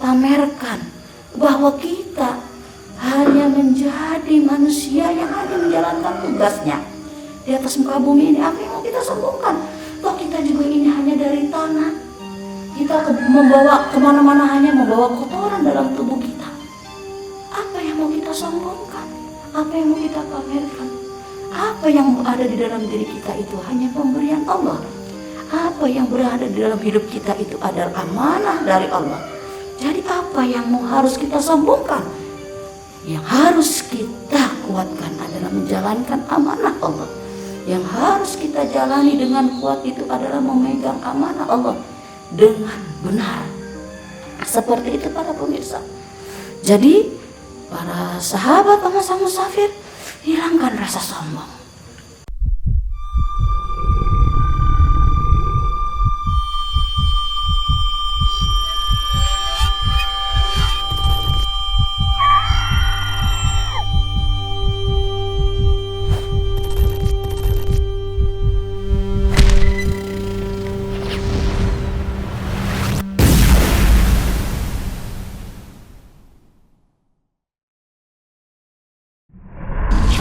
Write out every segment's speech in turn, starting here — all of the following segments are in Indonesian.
pamerkan bahwa kita hanya menjadi manusia yang hanya menjalankan tugasnya di atas muka bumi ini. Apa yang mau kita sombongkan? Toh kita juga ini hanya dari tanah. Kita membawa kemana-mana hanya membawa kotoran dalam tubuh kita. Apa yang mau kita sombongkan? Apa yang mau kita pamerkan? Apa yang ada di dalam diri kita itu hanya pemberian Allah. Apa yang berada di dalam hidup kita itu adalah amanah dari Allah. Jadi apa yang harus kita sombongkan? Yang harus kita kuatkan adalah menjalankan amanah Allah. Yang harus kita jalani dengan kuat itu adalah memegang amanah Allah dengan benar. Seperti itu para pemirsa. Jadi para sahabat pemasang musafir, hilangkan rasa sombong.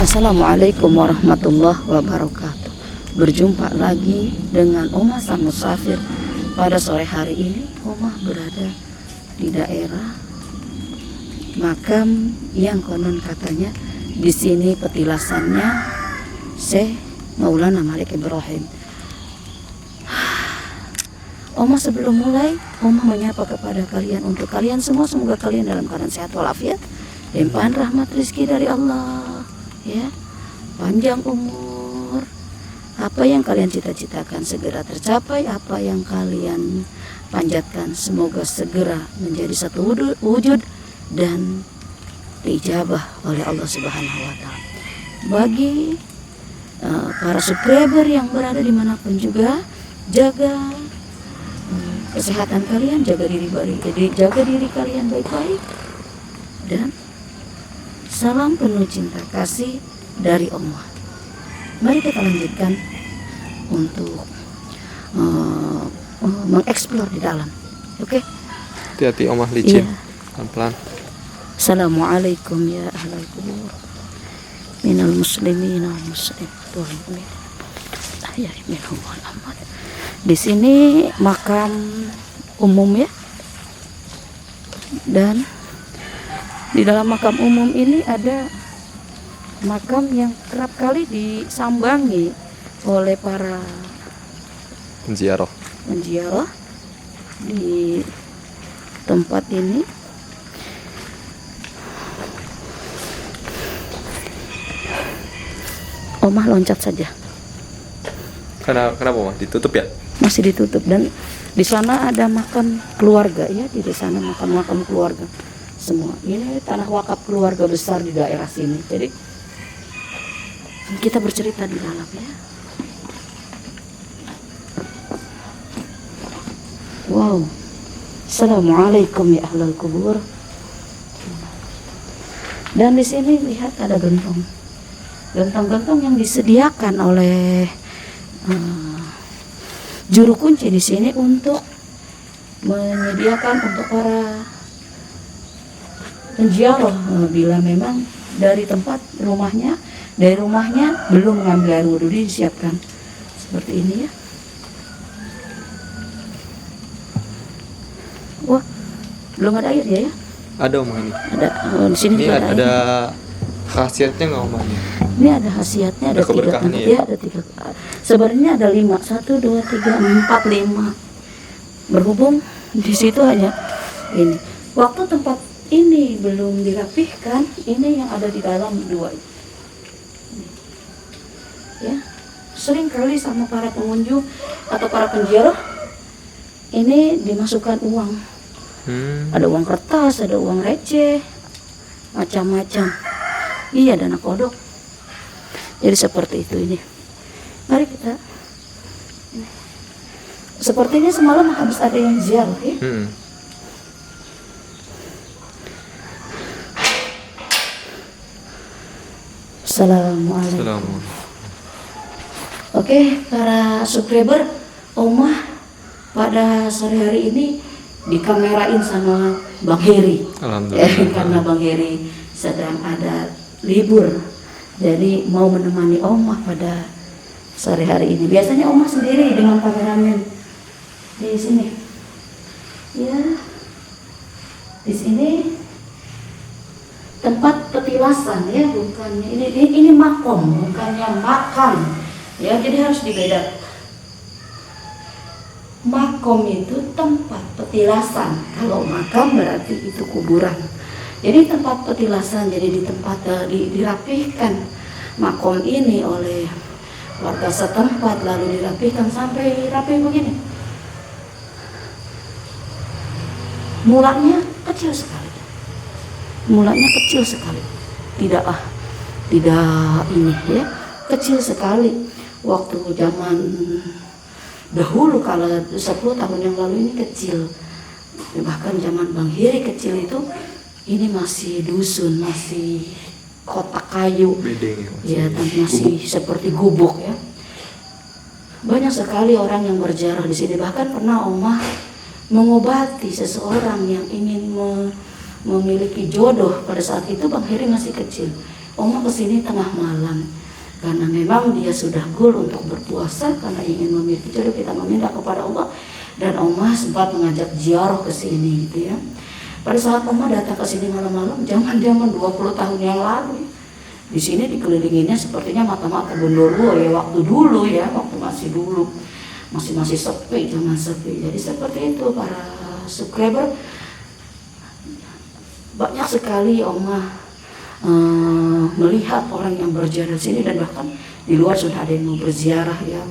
Assalamualaikum warahmatullahi wabarakatuh. Berjumpa lagi dengan Omah Sang Musafir. Pada sore hari ini Omah berada di daerah makam yang konon katanya di sini petilasannya Syekh Maulana Malik Ibrahim. Omah sebelum mulai, Omah menyapa kepada kalian, untuk kalian semua, semoga kalian dalam keadaan sehat walafiat, limpahan rahmat rezeki dari Allah, ya, panjang umur, apa yang kalian cita-citakan segera tercapai, apa yang kalian panjatkan semoga segera menjadi satu wujud dan diijabah oleh Allah Subhanahu wa Ta'ala. Bagi para subscriber yang berada dimanapun juga, jaga kesehatan kalian, jaga diri kalian baik-baik, dan salam penuh cinta kasih dari Omah. Mari kita lanjutkan untuk mengeksplor di dalam. Oke? Hati-hati Omah, licin. Iya. Pelan-pelan. Assalamualaikum ya ahlal kubur minal muslimin wal muslimin. Di sini makam umum ya. Dan di dalam makam umum ini ada makam yang kerap kali disambangi oleh para Penziarah di tempat ini. Omah loncat saja. Kenapa Omah? Ditutup ya? Masih ditutup, dan di sana ada makam keluarga ya, di sana makam keluarga semua. Ini tanah wakaf keluarga besar di daerah sini. Jadi kita bercerita di dalam ya. Wow. Assalamualaikum ya ahlal kubur. Dan di sini lihat ada gentong yang disediakan oleh juru kunci di sini untuk menyediakan untuk para penziarah bila memang dari rumahnya belum mengambil air wudhu, disiapkan seperti ini ya. Wah, belum ada air ya? Ada Omah ini. Ada. Di sini Ini juga ada khasiatnya nggak Omah ini? Ini ada khasiatnya, ada 3 tempat ya, ada 3. Sebenarnya ada 5, 1, 2, 3, 4, 5. Berhubung di situ hanya ini. Waktu tempat ini belum dirapihkan, ini yang ada di dalam 2. Ya, sering kali sama para pengunjung atau para penziarah ini dimasukkan uang. Ada uang kertas, ada uang receh, macam-macam. Iya, dana kodok. Jadi seperti itu ini. Mari kita. Sepertinya semalam habis ada yang ziarah ya. Assalamualaikum. Oke, para subscriber Omah pada sore hari ini dikamerain sama Bang Heri. Alhamdulillah. Karena Bang Heri sedang ada libur, jadi mau menemani Oma pada sore hari ini. Biasanya Oma sendiri dengan kameramen di sini. Ya, di sini tempat petilasan ya, bukannya ini makom, bukannya makam ya, jadi harus dibedakan. Makom itu tempat petilasan, kalau makam berarti itu kuburan. Jadi tempat petilasan, jadi di tempat dirapihkan makom ini oleh warga setempat, lalu dirapihkan sampai rapi begini. Mulanya kecil sekali, tidak ini ya, kecil sekali. Waktu zaman dahulu, kalau 10 tahun yang lalu ini kecil. Bahkan zaman Bang Heri kecil itu, ini masih dusun, masih kotak kayu, Bedeng ya, dan masih seperti gubuk ya. Banyak sekali orang yang berziarah di sini. Bahkan pernah Oma mengobati seseorang yang ingin memiliki jodoh. Pada saat itu Bang Heri masih kecil. Oma kesini tengah malam, karena memang dia sudah goal untuk berpuasa, karena ingin memiliki jodoh. Kita meminta kepada Allah, dan Oma sempat mengajak ziarah ke sini gitu ya. Pada saat Oma datang ke sini malam-malam, zaman 20 tahun yang lalu, di sini dikelilinginya sepertinya mata-mata genderuwo ya, waktu dulu ya, waktu masih sepi, zaman sepi. Jadi seperti itu para subscriber. Banyak sekali Oma melihat orang yang berziarah di sini, dan bahkan di luar sudah ada yang mau berziarah ya.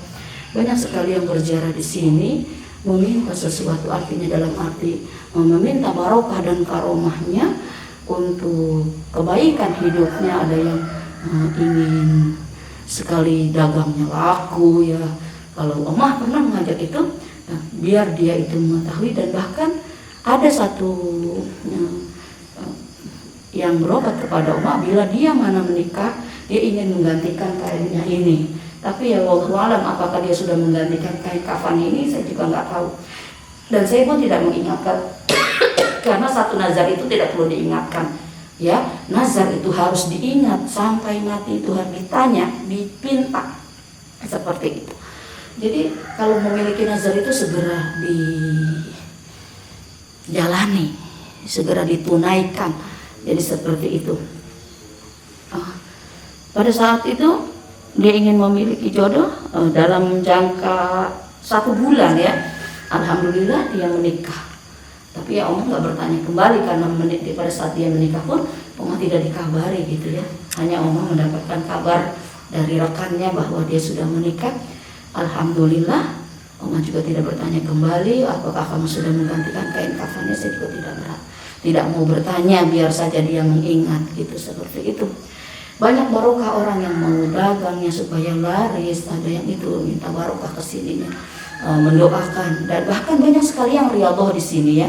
Banyak sekali yang berziarah di sini meminta sesuatu, artinya dalam arti meminta barokah dan karomahnya untuk kebaikan hidupnya. Ada yang ingin sekali dagangnya laku ya. Kalau Oma pernah mengajak itu, biar dia itu mengetahui. Dan bahkan ada satu yang berobat kepada Oma, bila dia mana menikah, dia ingin menggantikan kainnya ini. Tapi ya wallahu alam, apakah dia sudah menggantikan kain kafan ini, saya juga nggak tahu. Dan saya pun tidak mengingatkan, karena satu nazar itu tidak perlu diingatkan. Ya, nazar itu harus diingat sampai mati, itu harus ditanya, dipinta, seperti itu. Jadi kalau memiliki nazar itu segera dijalani, segera ditunaikan. Jadi seperti itu. Pada saat itu dia ingin memiliki jodoh dalam jangka 1 bulan ya. Alhamdulillah dia menikah. Tapi ya Oma nggak bertanya kembali, karena pada saat dia menikah pun Oma tidak dikabari gitu ya. Hanya Oma mendapatkan kabar dari rekannya bahwa dia sudah menikah. Alhamdulillah. Oma juga tidak bertanya kembali apakah kamu sudah menggantikan kain kafannya. Saya juga tidak mau bertanya, biar saja dia mengingat gitu, seperti itu. Banyak barokah orang yang mau dagangnya supaya laris, ada yang itu minta barokah ke sininya, mendoakan. Dan bahkan banyak sekali yang riyadhah di sini ya.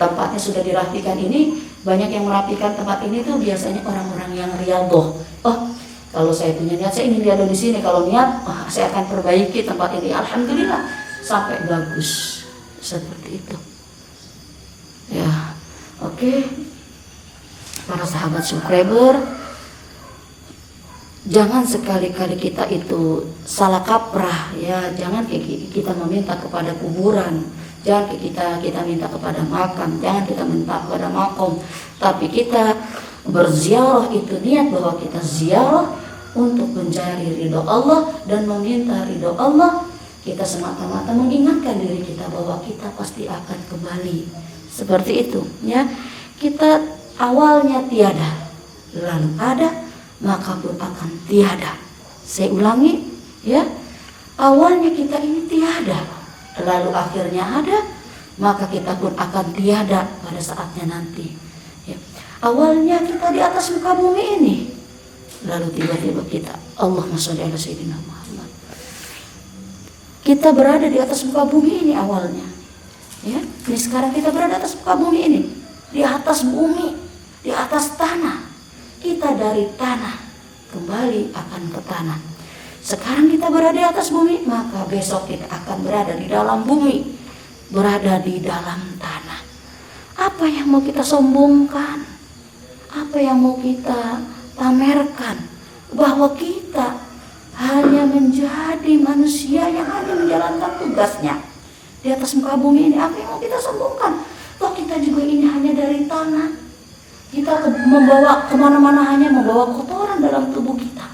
Tempatnya sudah dirapikan ini, banyak yang merapikan tempat ini tuh biasanya orang-orang yang riyadhah. Oh, kalau saya punya niat, saya ingin riyadhah di sini. Kalau niat, saya akan perbaiki tempat ini. Alhamdulillah sampai bagus, seperti itu. Ya. Oke, para sahabat subscriber, jangan sekali-kali kita itu salah kaprah ya. Jangan kita meminta kepada kuburan, jangan kita minta kepada makam, jangan kita minta kepada makom. Tapi kita berziarah itu niat bahwa kita ziarah untuk mencari ridho Allah dan meminta ridho Allah. Kita semata-mata mengingatkan diri kita bahwa kita pasti akan kembali. Seperti itu ya. Kita awalnya tiada, lalu ada, maka pun akan tiada. Saya ulangi ya. Awalnya kita ini tiada, lalu akhirnya ada, maka kita pun akan tiada pada saatnya nanti ya. Awalnya kita di atas muka bumi ini, lalu tiba-tiba kita, Allahumma sholli ala sayyidina Muhammad, kita berada di atas muka bumi ini awalnya ya. Ini sekarang kita berada di atas muka bumi ini, di atas bumi, di atas tanah. Kita dari tanah kembali akan ke tanah. Sekarang kita berada di atas bumi, maka besok kita akan berada di dalam bumi, berada di dalam tanah. Apa yang mau kita sombongkan? Apa yang mau kita pamerkan? Bahwa kita hanya menjadi manusia yang hanya menjalankan tugasnya di atas muka bumi ini. Apa yang mau kita sombongkan? Toh kita juga ini hanya dari tanah. Kita membawa kemana-mana hanya membawa kotoran dalam tubuh kita.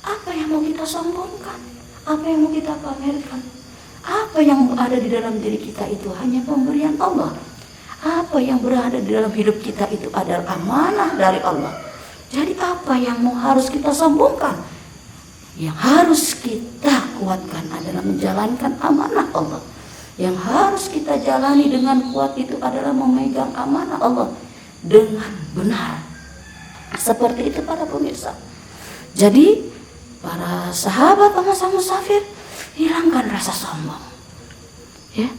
Apa yang mau kita sombongkan? Apa yang mau kita pamerkan? Apa yang ada di dalam diri kita itu hanya pemberian Allah. Apa yang berada di dalam hidup kita itu adalah amanah dari Allah. Jadi apa yang harus kita sombongkan? Yang harus kita kuatkan adalah menjalankan amanah Allah. Yang harus kita jalani dengan kuat itu adalah memegang amanah Allah dengan benar. Seperti itu para pemirsa. Jadi para sahabat sama-sama musafir, hilangkan rasa sombong. Ya.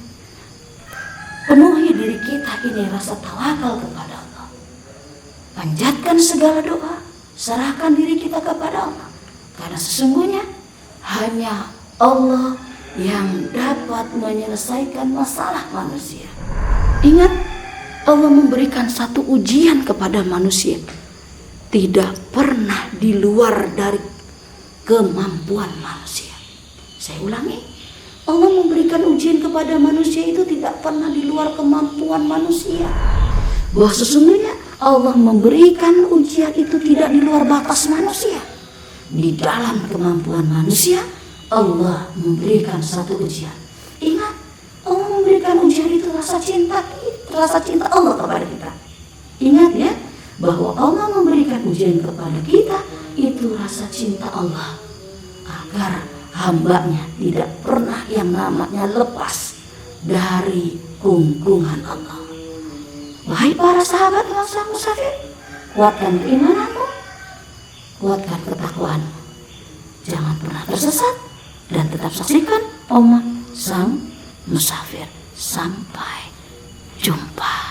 Penuhi diri kita ini rasa tawakal kepada Allah. Panjatkan segala doa, serahkan diri kita kepada Allah. Karena sesungguhnya hanya Allah yang dapat menyelesaikan masalah manusia. Ingat, Allah memberikan satu ujian kepada manusia. Tidak pernah di luar dari kemampuan manusia. Saya ulangi. Allah memberikan ujian kepada manusia itu tidak pernah di luar kemampuan manusia. Bahwa sesungguhnya Allah memberikan ujian itu tidak di luar batas manusia. Di dalam kemampuan manusia, Allah memberikan satu ujian. Ingat, Allah memberikan ujian itu rasa cinta Allah kepada kita. Ingat ya, bahwa Allah memberikan ujian kepada kita itu rasa cinta Allah. Agar hambanya tidak pernah yang namanya lepas dari gunggungan Allah. Wahai para sahabat bangsa musafir, kuatkan keimananmu, kuatkan ketakwaanmu. Jangan pernah tersesat dan tetap saksikan Omah Sang Musafir. Sampai jumpa.